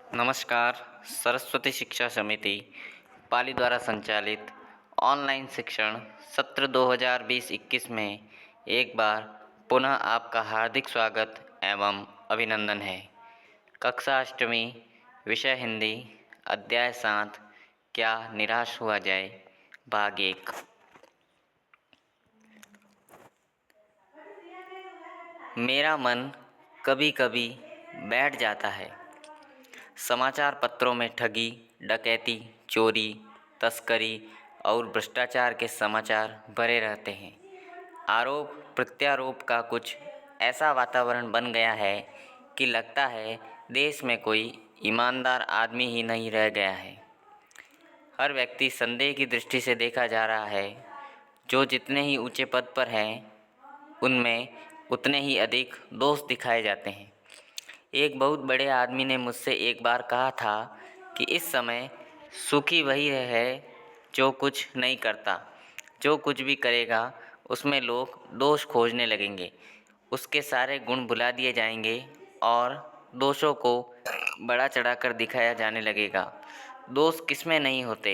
नमस्कार। सरस्वती शिक्षा समिति पाली द्वारा संचालित ऑनलाइन शिक्षण सत्र 2020-21 में एक बार पुनः आपका हार्दिक स्वागत एवं अभिनंदन है। कक्षा अष्टमी, विषय हिंदी, अध्याय 7, क्या निराश हुआ जाए, भाग 1। मेरा मन कभी कभी बैठ जाता है। समाचार पत्रों में ठगी, डकैती, चोरी, तस्करी और भ्रष्टाचार के समाचार भरे रहते हैं। आरोप प्रत्यारोप का कुछ ऐसा वातावरण बन गया है कि लगता है देश में कोई ईमानदार आदमी ही नहीं रह गया है। हर व्यक्ति संदेह की दृष्टि से देखा जा रहा है। जो जितने ही ऊंचे पद पर हैं, उनमें उतने ही अधिक दोष दिखाए जाते हैं। एक बहुत बड़े आदमी ने मुझसे एक बार कहा था कि इस समय सुखी वही है जो कुछ नहीं करता। जो कुछ भी करेगा उसमें लोग दोष खोजने लगेंगे, उसके सारे गुण भुला दिए जाएंगे और दोषों को बड़ा चढ़ाकर दिखाया जाने लगेगा। दोष किसमें नहीं होते,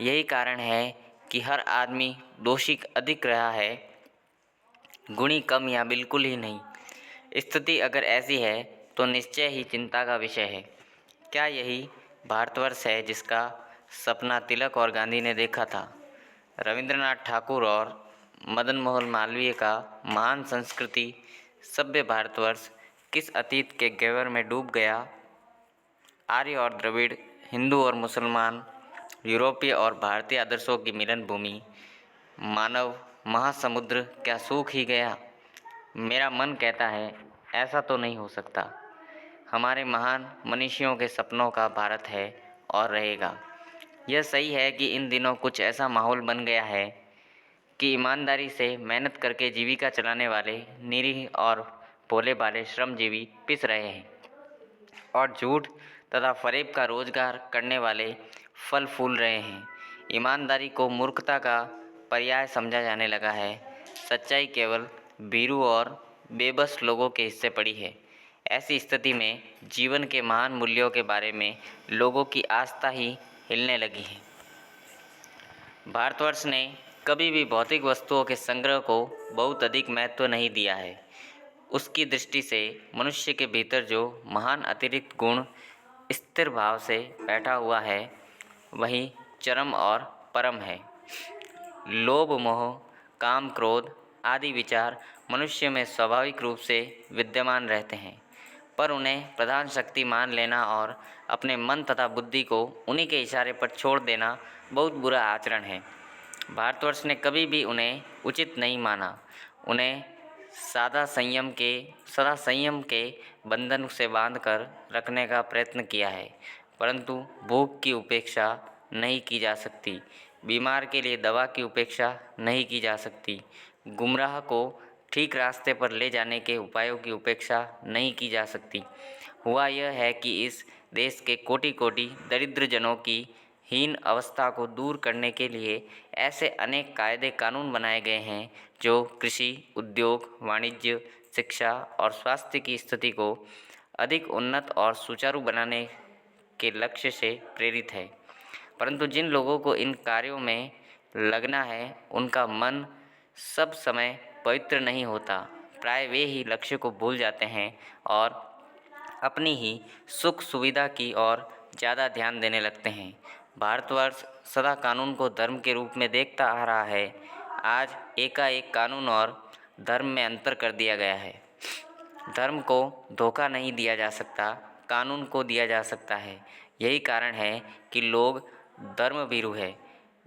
यही कारण है कि हर आदमी दोषी अधिक रहा है, गुणी कम या बिल्कुल ही नहीं। स्थिति अगर ऐसी है तो निश्चय ही चिंता का विषय है। क्या यही भारतवर्ष है जिसका सपना तिलक और गांधी ने देखा था? रविंद्रनाथ ठाकुर और मदन मोहन मालवीय का महान संस्कृति सभ्य भारतवर्ष किस अतीत के गह्वर में डूब गया? आर्य और द्रविड़, हिंदू और मुसलमान, यूरोपीय और भारतीय आदर्शों की मिलन भूमि, मानव महासमुद्र क्या सूख ही गया? मेरा मन कहता है ऐसा तो नहीं हो सकता। हमारे महान मनीषियों के सपनों का भारत है और रहेगा। यह सही है कि इन दिनों कुछ ऐसा माहौल बन गया है कि ईमानदारी से मेहनत करके जीविका चलाने वाले निरीह और भोले भाले श्रमजीवी पिस रहे हैं और झूठ तथा फरेब का रोजगार करने वाले फल फूल रहे हैं। ईमानदारी को मूर्खता का पर्याय समझा जाने लगा है। सच्चाई केवल भीरू और बेबस लोगों के हिस्से पड़ी है। ऐसी स्थिति में जीवन के महान मूल्यों के बारे में लोगों की आस्था ही हिलने लगी है। भारतवर्ष ने कभी भी भौतिक वस्तुओं के संग्रह को बहुत अधिक महत्व नहीं दिया है। उसकी दृष्टि से मनुष्य के भीतर जो महान अतिरिक्त गुण स्थिर भाव से बैठा हुआ है, वही चरम और परम है। लोभ, मोह, काम, क्रोध आदि विचार मनुष्य में स्वाभाविक रूप से विद्यमान रहते हैं, पर उन्हें प्रधान शक्ति मान लेना और अपने मन तथा बुद्धि को उन्हीं के इशारे पर छोड़ देना बहुत बुरा आचरण है। भारतवर्ष ने कभी भी उन्हें उचित नहीं माना। उन्हें सदा संयम के बंधन से बांधकर रखने का प्रयत्न किया है, परंतु भूख की उपेक्षा नहीं की जा सकती, बीमार के लिए दवा की उपेक्षा नहीं की जा सकती, गुमराह को ठीक रास्ते पर ले जाने के उपायों की उपेक्षा नहीं की जा सकती। हुआ यह है कि इस देश के कोटि कोटि दरिद्र जनों की हीन अवस्था को दूर करने के लिए ऐसे अनेक कायदे कानून बनाए गए हैं जो कृषि, उद्योग, वाणिज्य, शिक्षा और स्वास्थ्य की स्थिति को अधिक उन्नत और सुचारू बनाने के लक्ष्य से प्रेरित है। परंतु जिन लोगों को इन कार्यों में लगना है, उनका मन सब समय पवित्र नहीं होता। प्राय वे ही लक्ष्य को भूल जाते हैं और अपनी ही सुख सुविधा की ओर ज़्यादा ध्यान देने लगते हैं। भारतवर्ष सदा कानून को धर्म के रूप में देखता आ रहा है। आज एकाएक कानून और धर्म में अंतर कर दिया गया है। धर्म को धोखा नहीं दिया जा सकता, कानून को दिया जा सकता है। यही कारण है कि लोग धर्मभीरू हैं।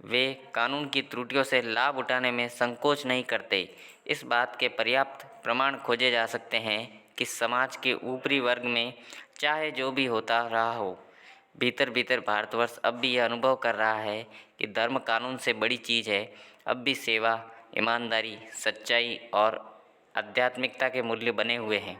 वे कानून की त्रुटियों से लाभ उठाने में संकोच नहीं करते। इस बात के पर्याप्त प्रमाण खोजे जा सकते हैं कि समाज के ऊपरी वर्ग में चाहे जो भी होता रहा हो, भीतर भीतर भारतवर्ष अब भी यह अनुभव कर रहा है कि धर्म कानून से बड़ी चीज़ है। अब भी सेवा, ईमानदारी, सच्चाई और आध्यात्मिकता के मूल्य बने हुए हैं।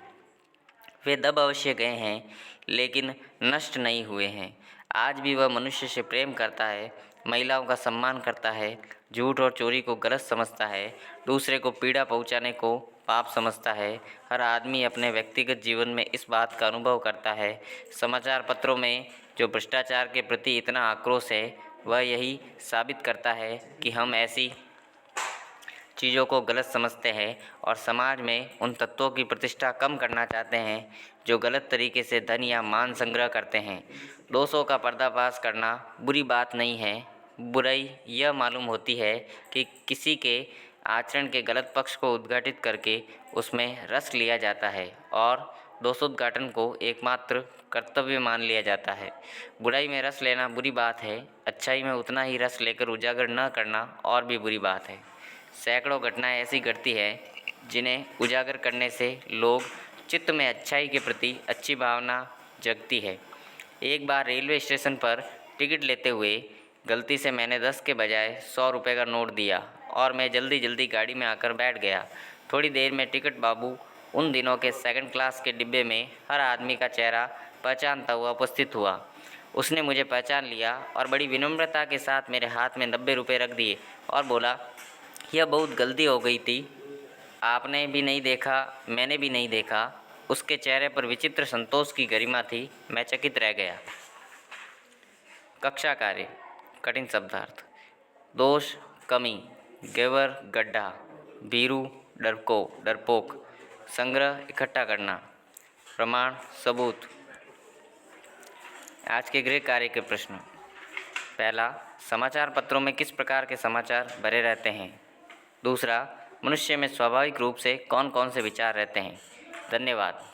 वे दब अवश्य गए हैं, लेकिन नष्ट नहीं हुए हैं। आज भी वह मनुष्य से प्रेम करता है, महिलाओं का सम्मान करता है, झूठ और चोरी को गलत समझता है, दूसरे को पीड़ा पहुंचाने को पाप समझता है। हर आदमी अपने व्यक्तिगत जीवन में इस बात का अनुभव करता है। समाचार पत्रों में जो भ्रष्टाचार के प्रति इतना आक्रोश है, वह यही साबित करता है कि हम ऐसी चीज़ों को गलत समझते हैं और समाज में उन तत्वों की प्रतिष्ठा कम करना चाहते हैं जो गलत तरीके से धन या मान संग्रह करते हैं। दोषों का पर्दाफाश करना बुरी बात नहीं है। बुराई यह मालूम होती है कि किसी के आचरण के गलत पक्ष को उद्घाटित करके उसमें रस लिया जाता है और दोषोद्घाटन को एकमात्र कर्तव्य मान लिया जाता है। बुराई में रस लेना बुरी बात है। अच्छाई में उतना ही रस लेकर उजागर न करना और भी बुरी बात है। सैकड़ों घटनाएं ऐसी घटती है जिन्हें उजागर करने से लोग चित्त में अच्छाई के प्रति अच्छी भावना जगती है। एक बार रेलवे स्टेशन पर टिकट लेते हुए गलती से मैंने 10 के बजाय 100 रुपये का नोट दिया और मैं जल्दी जल्दी गाड़ी में आकर बैठ गया। थोड़ी देर में टिकट बाबू उन दिनों के सेकंड क्लास के डिब्बे में हर आदमी का चेहरा पहचानता हुआ उपस्थित हुआ। उसने मुझे पहचान लिया और बड़ी विनम्रता के साथ मेरे हाथ में 90 रुपये रख दिए और बोला, यह बहुत गलती हो गई थी, आपने भी नहीं देखा, मैंने भी नहीं देखा। उसके चेहरे पर विचित्र संतोष की गरिमा थी। मैं चकित रह गया। कक्षा कार्य कठिन शब्दार्थ। दोष कमी, गेवर गड्ढा, भीरू डरपोक, संग्रह इकट्ठा करना, प्रमाण सबूत। आज के गृह कार्य के प्रश्न। पहला, समाचार पत्रों में किस प्रकार के समाचार भरे रहते हैं। दूसरा, मनुष्य में स्वाभाविक रूप से कौन कौन से विचार रहते हैं। धन्यवाद।